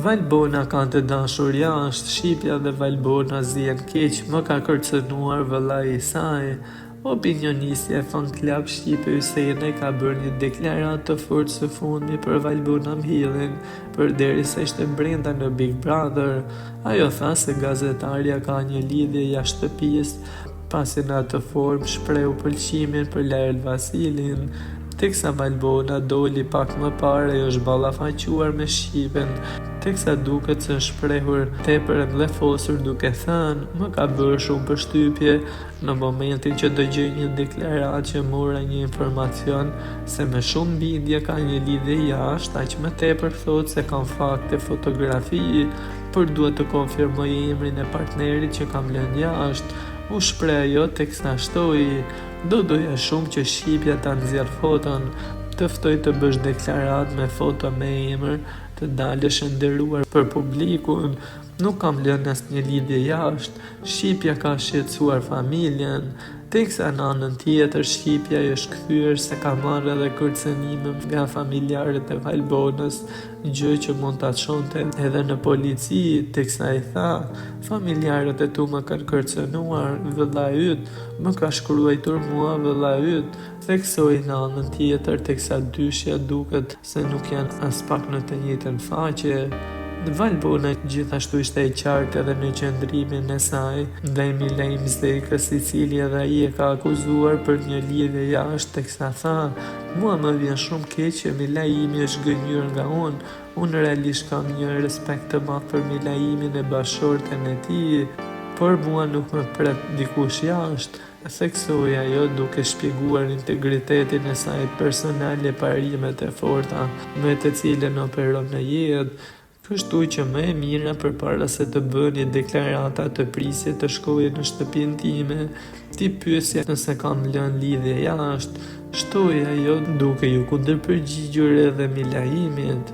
Valbona kanë të dashur jashtë, shqipja dhe Valbona zien keq, më ka kërcënuar vëllai i saj. Opinionistja e fan club shqipe Hysene ka bërë një deklaratë të fortë së fundmi për Valbona Mhillin, përderisa ishte brenda në Big Brother. Ajo tha se gazetarja ka një lidhje jashtë shtëpisë, pasi në atë formë shprehu pëlqimin për Lael Vasilin, teksa Valbona doli pak më parë e është ballafaquar me shqipen, teksa duket se shprehur tepër mbledhosur duke thënë, më ka bërë shumë përshtypje në momentin që dëgjoj një deklaratë që mora një informacion se me shumë bindje ka një lidhje jashtë, aq më tepër thotë se kanë fakte fotografi, por duhet të konfirmoj emrin e partnerit që kam lënë jashtë. U shpreh ajo teksa shtoi, doja shumë që shqipja ta nxjerr foton, të ftoj të bësh deklaratë me foto me emër, të dalësh e nderuar për publikun. Nuk kam lënë asnjë lidhje jashtë, shqipja ka shqetësuar familjen, teksa në anën tjetër shqipja është kthyer se ka marrë edhe kërcënime nga familjarët e Valbonës, gjë që mund ta çonte edhe në polici, teksa i tha, familjarët e tu më kanë kërcënuar, vëllai yt më ka shkruar mua vëllai yt, theksoi në anën tjetër, teksa dyshja duket se nuk janë as pak në të njëjtën faqe. Valbona gjithashtu ishte e qartë edhe në qëndrimin e saj ndaj Milej Mzdekës, i cili edhe ai e ka akuzuar për një lidhje jashtë, teksa tha, mua më vjen shumë keq që Milaimi është gënjur nga unë realisht kam një respekt të madh për Milaimin e bashorten e tij, por mua nuk më pret dikush jashtë, theksoi ajo duke shpjeguar integritetin e saj personal e parimet e forta me të cilën operon në jetë. Kështu që më e mira përpara se të bëni deklarata të prisje të shkojë në shtëpinë time, ti pyesja nëse kam lënë lidhje jashtë, shtoi ajo duke ju kundërpërgjigjur edhe Milaimit.